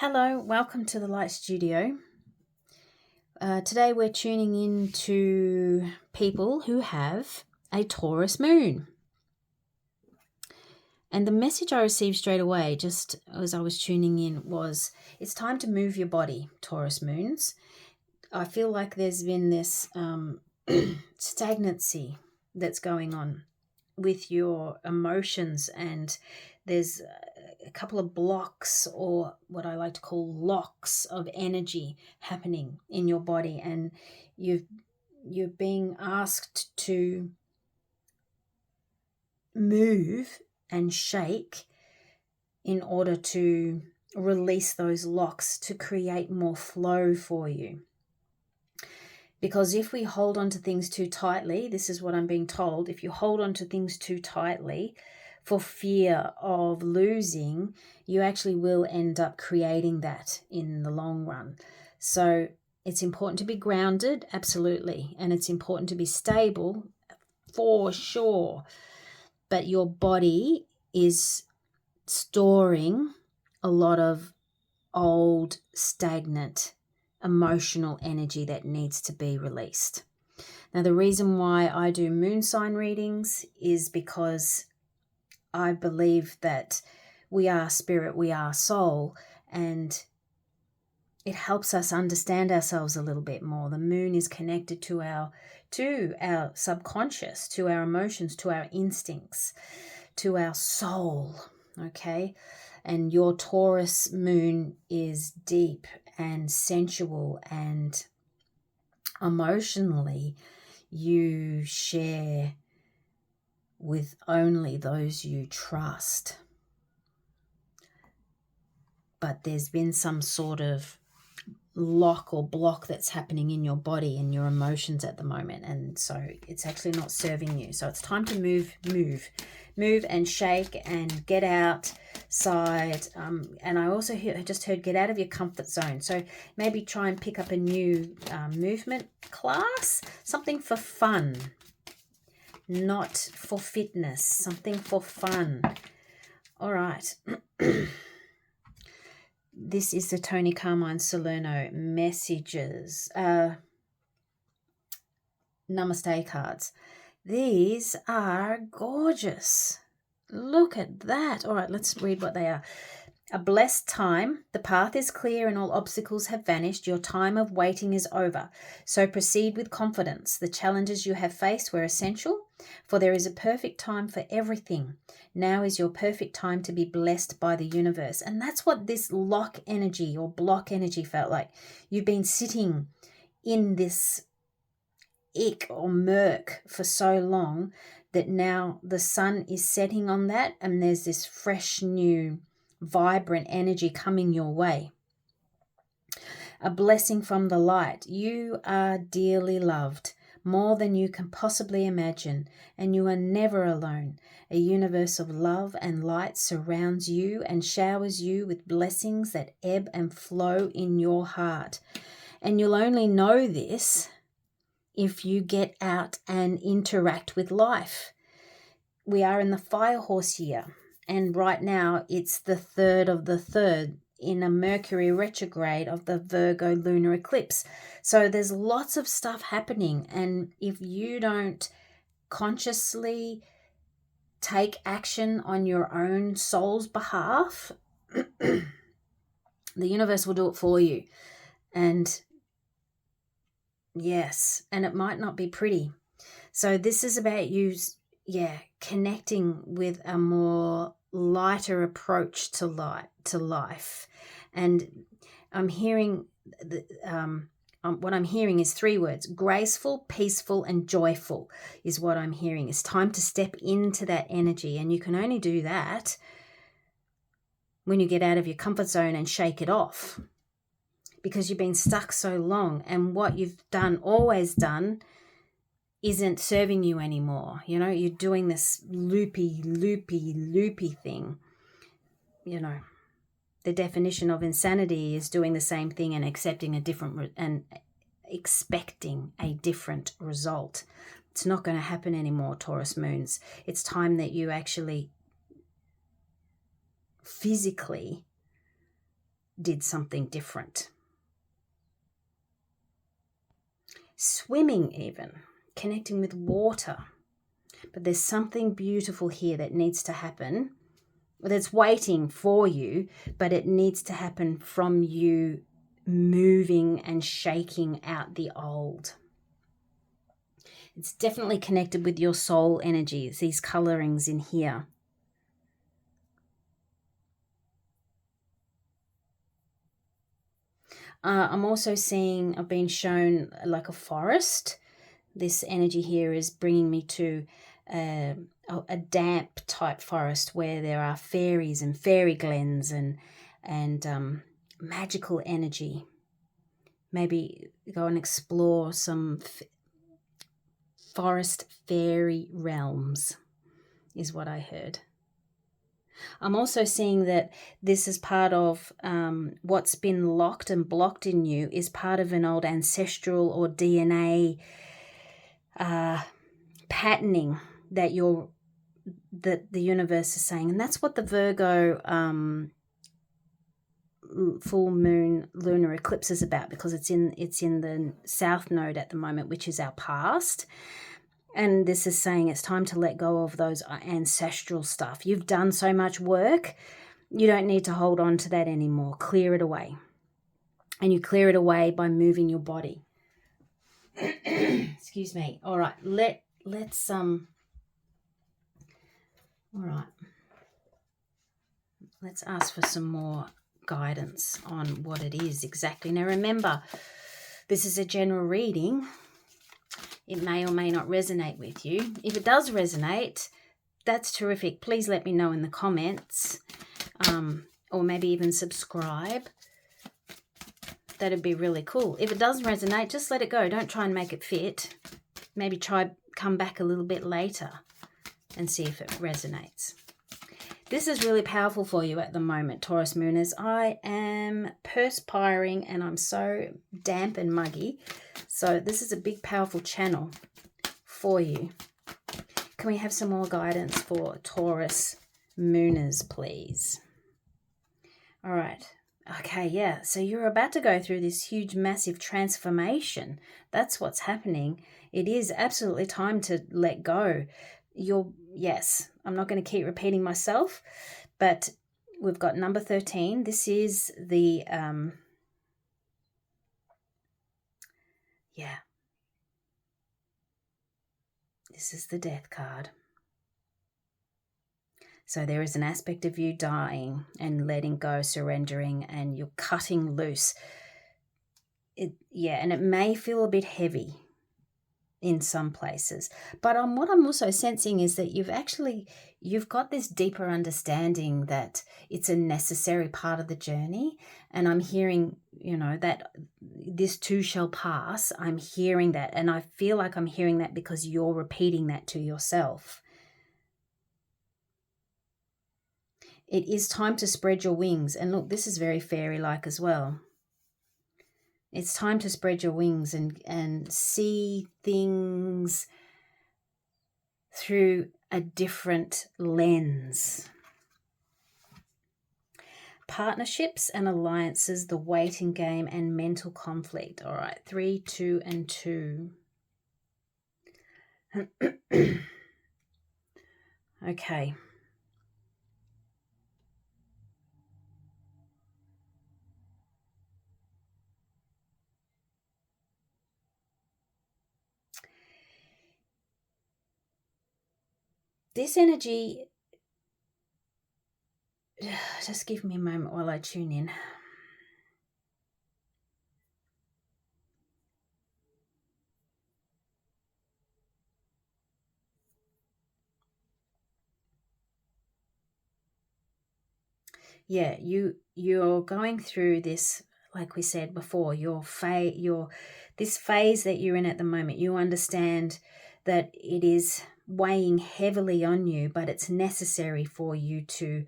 Hello, welcome to the Light Studio. Today we're tuning in to people who have a Taurus moon. And the message I received straight away, just as I was tuning in, was it's time to move your body, Taurus moons. I feel like there's been this stagnancy that's going on with your emotions, and there's a couple of blocks, or what I like to call locks, of energy happening in your body, and you're being asked to move and shake in order to release those locks, to create more flow for you. Because if we hold on to things too tightly, this is what I'm being told, if you hold on to things too tightly for fear of losing, you actually will end up creating that in the long run. So it's important to be grounded, absolutely, and it's important to be stable, for sure. But your body is storing a lot of old, stagnant, emotional energy that needs to be released. Now, the reason why I do moon sign readings is because I believe that we are spirit, we are soul, and it helps us understand ourselves a little bit more. The moon is connected to our subconscious, to our emotions, to our instincts, to our soul, okay? And your Taurus moon is deep and sensual, and emotionally you share with only those you trust. But there's been some sort of lock or block that's happening in your body and your emotions at the moment, and so it's actually not serving you. So it's time to move and shake and get outside. And I also just heard get out of your comfort zone. So maybe try and pick up a new movement class, something for fun, not for fitness, something for fun. All right. This is the Tony Carmine Salerno messages, Namaste cards. These are gorgeous. Look at that. All right, let's read what they are. A blessed time. The path is clear and all obstacles have vanished. Your time of waiting is over. So proceed with confidence. The challenges you have faced were essential, for there is a perfect time for everything. Now is your perfect time to be blessed by the universe. And that's what this lock energy or block energy felt like. You've been sitting in this ick or murk for so long that now the sun is setting on that, and there's this fresh, new, vibrant energy coming your way. A blessing from the light. You are dearly loved, more than you can possibly imagine, and you are never alone. A universe of love and light surrounds you and showers you with blessings that ebb and flow in your heart. And you'll only know this if you get out and interact with life. We are in the fire horse year, and right now it's the 3rd of the 3rd in a Mercury retrograde of the Virgo lunar eclipse. So there's lots of stuff happening, and if you don't consciously take action on your own soul's behalf, the universe will do it for you. And yes, and it might not be pretty. So this is about you, connecting with a more lighter approach to life. And I'm hearing what I'm hearing is 3 words: graceful, peaceful, and joyful is what I'm hearing. It's time to step into that energy, and you can only do that when you get out of your comfort zone and shake it off, because you've been stuck so long, and what you've always done isn't serving you anymore. You know, you're doing this loopy thing. You know, the definition of insanity is doing the same thing and expecting a different result. It's not going to happen anymore, Taurus moons. It's time that you actually physically did something different. Swimming even, connecting with water. But there's something beautiful here that needs to happen, that's waiting for you, but it needs to happen from you moving and shaking out the old. It's definitely connected with your soul energies, these colorings in here. I'm also seeing, I've been shown like a forest. This energy here is bringing me to a damp type forest where there are fairies and fairy glens and magical energy. Maybe go and explore some forest fairy realms is what I heard. I'm also seeing that this is part of what's been locked and blocked in you is part of an old ancestral or DNA patterning that the universe is saying. And that's what the Virgo full moon lunar eclipse is about, because it's in the south node at the moment, which is our past. And this is saying it's time to let go of those ancestral stuff. You've done so much work. You don't need to hold on to that anymore. Clear it away. And you clear it away by moving your body. Excuse me. All right. Let's all right. Let's ask for some more guidance on what it is exactly. Now remember, this is a general reading. It may or may not resonate with you. If it does resonate, that's terrific. Please let me know in the comments, or maybe even subscribe. That'd be really cool. If it does resonate, just let it go. Don't try and make it fit. Maybe come back a little bit later and see if it resonates. This is really powerful for you at the moment, Taurus Mooners. I am perspiring and I'm so damp and muggy. So this is a big, powerful channel for you. Can we have some more guidance for Taurus Mooners, please? All right. Okay, yeah. So you're about to go through this huge, massive transformation. That's what's happening. It is absolutely time to let go. Yes, I'm not going to keep repeating myself, but we've got number 13. This is the, this is the death card. So there is an aspect of you dying and letting go, surrendering, and you're cutting loose. And it may feel a bit heavy in some places. But what I'm also sensing is that you've got this deeper understanding that it's a necessary part of the journey. And I'm hearing, that this too shall pass. I'm hearing that. And I feel like I'm hearing that because you're repeating that to yourself. It is time to spread your wings. And look, this is very fairy-like as well. It's time to spread your wings and see things through a different lens. Partnerships and alliances, the waiting game, and mental conflict. All right, 3, 2, and 2. Okay. This energy, just give me a moment while I tune in. Yeah, you're going through this, like we said before, this phase that you're in at the moment. You understand that it is weighing heavily on you, but it's necessary for you to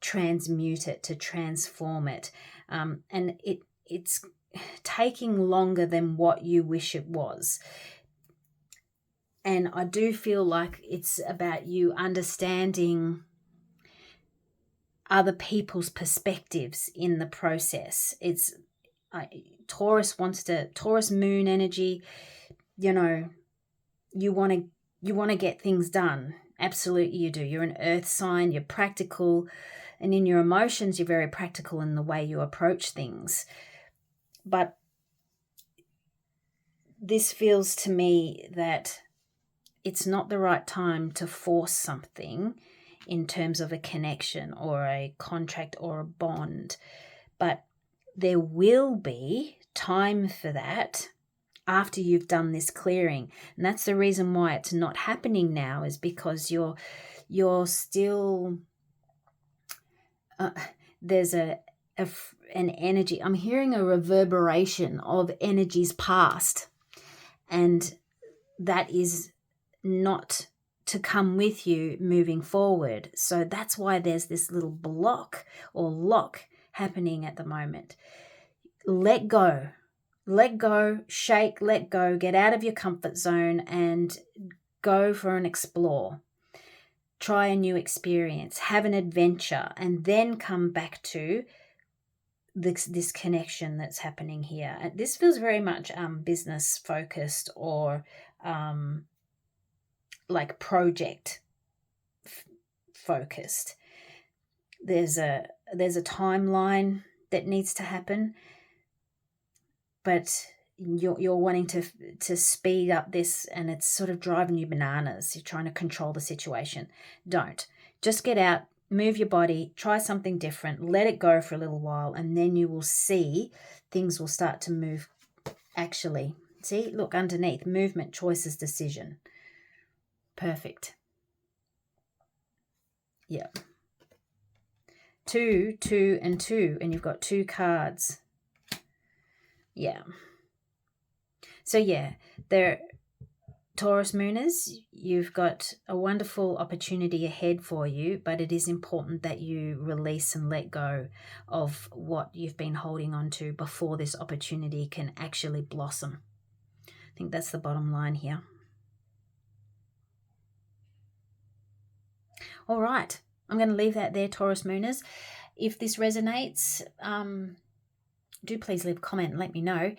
transmute it, to transform it. And it's taking longer than what you wish it was. And I do feel like it's about you understanding other people's perspectives in the process. It's Taurus moon energy, you know, you want to get things done. Absolutely you do. You're an earth sign, you're practical, and in your emotions you're very practical in the way you approach things. But this feels to me that it's not the right time to force something in terms of a connection or a contract or a bond. But there will be time for that after you've done this clearing. And that's the reason why it's not happening now, is because you're still there's an energy. I'm hearing a reverberation of energies past, and that is not to come with you moving forward. So that's why there's this little block or lock happening at the moment. Let go, shake, let go, get out of your comfort zone and go for an explore. Try a new experience, have an adventure, and then come back to this connection that's happening here. And this feels very much business focused or like project focused. There's a timeline that needs to happen, but you're wanting to speed up this, and it's sort of driving you bananas. You're trying to control the situation. Don't. Just get out, move your body, try something different, let it go for a little while, and then you will see things will start to move. Actually, see, look underneath, movement, choices, decision. Perfect. Yep. 2, 2, and 2, and you've got 2 cards. Yeah. So yeah, Taurus Mooners, you've got a wonderful opportunity ahead for you, but it is important that you release and let go of what you've been holding on to before this opportunity can actually blossom. I think that's the bottom line here. All right, I'm going to leave that there, Taurus Mooners. If this resonates, do please leave a comment and let me know.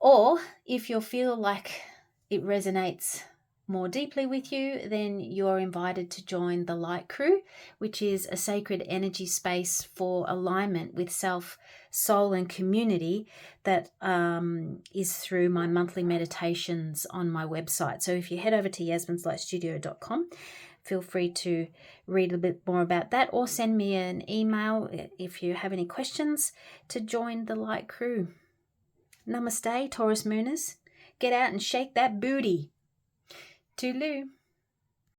Or if you feel like it resonates more deeply with you, then you're invited to join the Light Crew, which is a sacred energy space for alignment with self, soul, and community that is through my monthly meditations on my website. So if you head over to yasminslightstudio.com, feel free to read a bit more about that, or send me an email if you have any questions to join the Light Crew. Namaste, Taurus Mooners. Get out and shake that booty. Toodaloo.